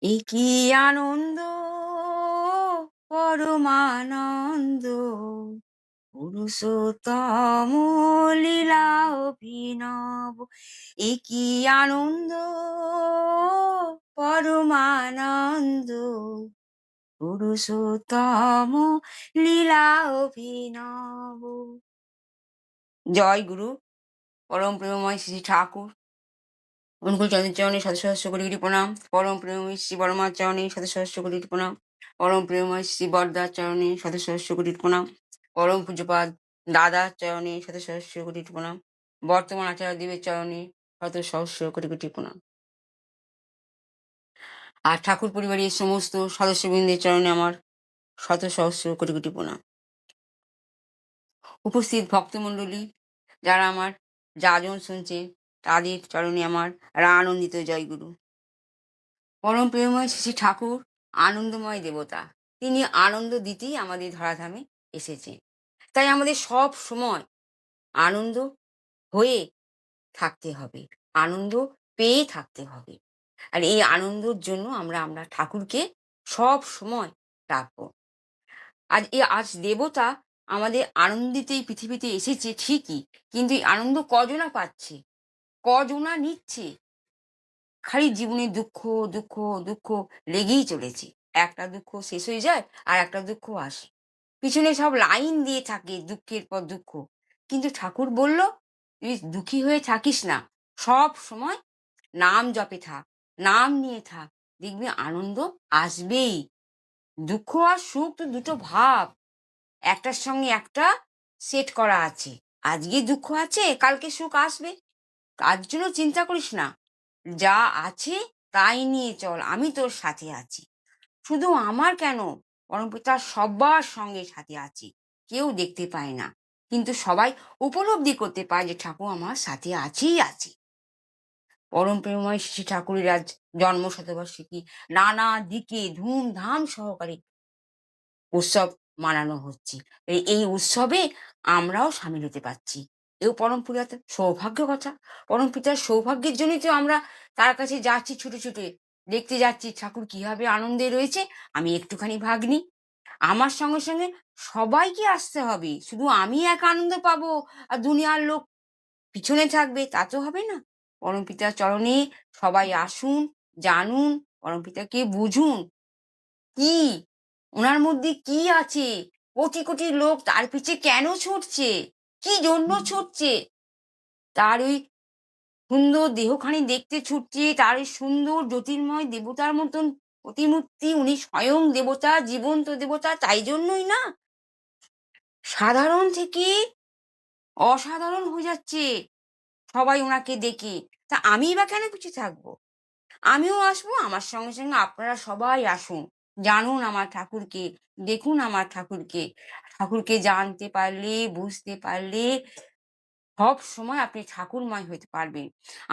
এ কি আনন্দ, পরমানন্দ, পুরুষোত্তম লীলা অভিনব। এ কি আনন্দ, পরমানন্দ, পুরুষোত্তম লীলা অভিনব। জয় গুরু পরম প্রেমময় শ্রী ঠাকুর অনুকূল চন্দ্রের চরণে শত সহস্র কোটি কোটি প্রণাম। পরম প্রেমময় শ্রী বর্মার চরণে শত সহস্র কোটি কোটি প্রণাম। পরম প্রেমময় শ্রী বরদার চরণে শত সহস্র কোটি প্রণাম। পরম পূজ্যপাদ দাদার চরণে শত সহস্র কোটি প্রণাম। বর্তমান আচার্য দেবের চরণে শত সহস্র কোটি কোটি প্রণাম। আর ঠাকুর পরিবারের সমস্ত সদস্যবৃন্দের চরণে আমার শত সহস্র কোটি কোটি প্রণাম। উপস্থিত ভক্তমণ্ডলী, যারা আমার যাজন শুনছেন, তাদের চরণে আমার আনন্দিত জয়গুরু। পরম প্রেমময় শ্রী ঠাকুর আনন্দময় দেবতা। তিনি আনন্দ দিতেই আমাদের ধরাধামে এসেছেন। তাই আমাদের সব সময় আনন্দ হয়ে থাকতে হবে, আনন্দ পেয়ে থাকতে হবে। আর এই আনন্দের জন্য আমরা আমরা ঠাকুরকে সব সময় ডাকবো। আজ দেবতা আমাদের আনন্দিতেই পৃথিবীতে এসেছে ঠিকই, কিন্তু এই আনন্দ কজনা পাচ্ছে, কজনা নিচ্ছে? খালি জীবনে দুঃখ দুঃখ দুঃখ লেগেই চলেছে। একটা দুঃখ শেষ হয়ে যায় আর একটা দুঃখ আসে, পিছনে সব লাইন দিয়ে থাকে দুঃখের পর দুঃখ। কিন্তু ঠাকুর বলল, তুই দুঃখী হয়ে থাকিস না, সব সময় নাম জপে থাক, নাম নিয়ে থাক, দেখবি আনন্দ আসবেই। দুঃখ আর সুখ তো দুটো ভাব, একটার সঙ্গে একটা সেট করা আছে। আজকে দুঃখ আছে, কালকে সুখ আসবে, তার জন্য চিন্তা করিস না। যা আছে তাই নিয়ে চল, আমি তোর সাথে আছি। শুধু আমার কেন, পরমপিতা সবার সঙ্গে সাথে আছি। কেউ দেখতে পায় না, কিন্তু সবাই উপলব্ধি করতে পায় যে ঠাকুর আমার সাথে আছেই আছে। পরম প্রেমময় শ্রী ঠাকুরের আজ জন্ম শতবার্ষিকী, নানা দিকে ধুমধাম সহকারে উৎসব মানানো হচ্ছে। এই উৎসবে আমরাও সামিল হতে পারছি, এও পরম পিতার সৌভাগ্য কথা। পরম পিতার সৌভাগ্যের জন্যই তো আমরা তার কাছে যাচ্ছি, ছুটে ছুটে দেখতে যাচ্ছি ঠাকুর কিভাবে আনন্দে রয়েছে। আমি একটুখানি ভাগ নিই, আমার সঙ্গে সঙ্গে সবাইকে আসতে হবে। শুধু আমি এক আনন্দ পাবো আর দুনিয়ার লোক পিছনে থাকবে, তা তো হবে না। পরম পিতার চরণে সবাই আসুন, জানুন, পরম পিতাকে বুঝুন কি ওনার মধ্যে কি আছে। কোটি কোটি লোক তার পিছে কেন ছুটছে, কি জন্য ছুটছে? তার ওই সুন্দর দেহখানি দেখতে ছুটছে, তার ওই সুন্দর জ্যোতির্ময় দেবতার মতন প্রতিমূর্তি, উনি স্বয়ং দেবতা, জীবন্ত দেবতা, তাই জন্যই না সাধারণ থেকে অসাধারণ হয়ে যাচ্ছে সবাই ওনাকে দেখে। তা আমি বা কেন পিছিয়ে থাকবো? আমিও আসবো, আমার সঙ্গে সঙ্গে আপনারা সবাই আসুন, জানুন আমার ঠাকুরকে, দেখুন আমার ঠাকুরকে। ঠাকুরকে জানতে পারলে, বুঝতে পারলে সব সময় আপনি ঠাকুরময় হতে পারবেন।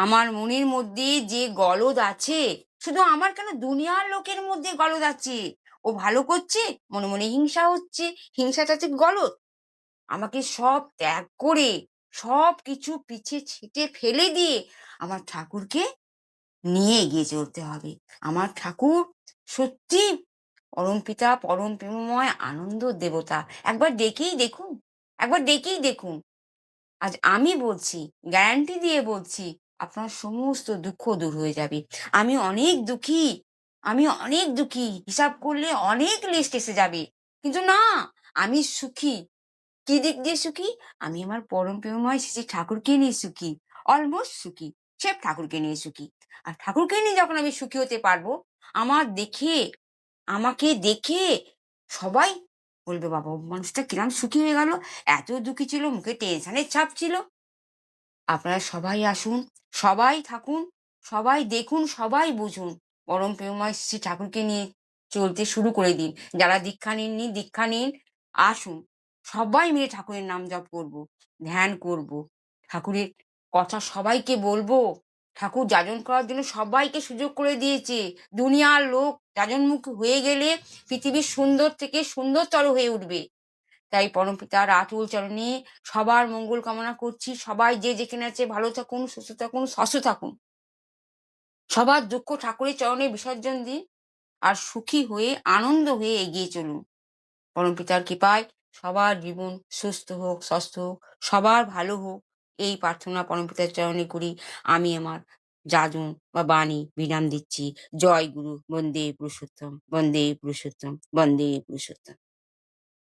আমার মনের মধ্যে যে গলদ আছে, শুধু আমার কেন, দুনিয়ার লোকের মধ্যে গলদ আছে। ও ভালো করছে, মনে মনে হিংসা হচ্ছে, হিংসাটা হচ্ছে গলদ। আমাকে সব ত্যাগ করে, সব কিছু পিছে ছেটে ফেলে দিয়ে আমার ঠাকুরকে নিয়ে এগিয়ে চলতে হবে। আমার ঠাকুর সত্যি পরম পিতা, পরম প্রেমময় আনন্দ দেবতা। একবার ডেকেই দেখুন, একবার ডেকেই দেখুন। আজ আমি বলছি, গ্যারান্টি দিয়ে বলছি, আপনার সমস্ত দুঃখ দূর হয়ে যাবে। আমি অনেক দুঃখী, আমি অনেক দুঃখী, হিসাব করলে অনেক লিস্ট এসে যাবে, কিন্তু না, আমি সুখী। কি দিক দিয়ে সুখী? আমি আমার পরম প্রেমময় শ্রী ঠাকুরকে নিয়ে সুখী, অলমোস্ট সুখী, সে ঠাকুরকে নিয়ে সুখী। আর ঠাকুরকে নিয়ে যখন আমি সুখী হতে পারবো, আমার দেখে, আমাকে দেখে সবাই বলবে, বাবা মানুষটা কিরম সুখী হয়ে গেল, এত দুঃখী ছিল, মুখে টেনশনের ছাপ ছিল। আপনারা সবাই আসুন, সবাই থাকুন, সবাই দেখুন, সবাই বুঝুন। পরম প্রেমময় শ্রী ঠাকুরকে নিয়ে চলতে শুরু করে দিন। যারা দীক্ষা নেননি, দীক্ষা নিন, আসুন, সবাই মিলে ঠাকুরের নাম জপ করব, ধ্যান করব, ঠাকুরের কথা সবাইকে বলবো। ঠাকুর যাজন করার জন্য সবাইকে সুযোগ করে দিয়েছে। দুনিয়ার লোক যাজনমুখী হয়ে গেলে পৃথিবীর সুন্দর থেকে সুন্দরতর হয়ে উঠবে। তাই পরমপিতার আতুল চরণে সবার মঙ্গল কামনা করছি। সবাই যে যেখানে আছে ভালো থাকুন, সুস্থ থাকুন, স্বাস্থ্য থাকুন। সবার দুঃখ ঠাকুরের চরণে বিসর্জন দিন। আর সুখী হয়ে আনন্দ হয়ে এগিয়ে চলুন। পরমপিতার কৃপায় সবার জীবন সুস্থ হোক, স্বাস্থ্য হোক, সবার ভালো হোক, এই প্রার্থনা পরমপিতার চরণে করি। আমি আমার যাজন বা বাণী বিরাম দিচ্ছি। জয় গুরু। বন্দে পুরুষোত্তম, বন্দে পুরুষোত্তম, বন্দে পুরুষোত্তম।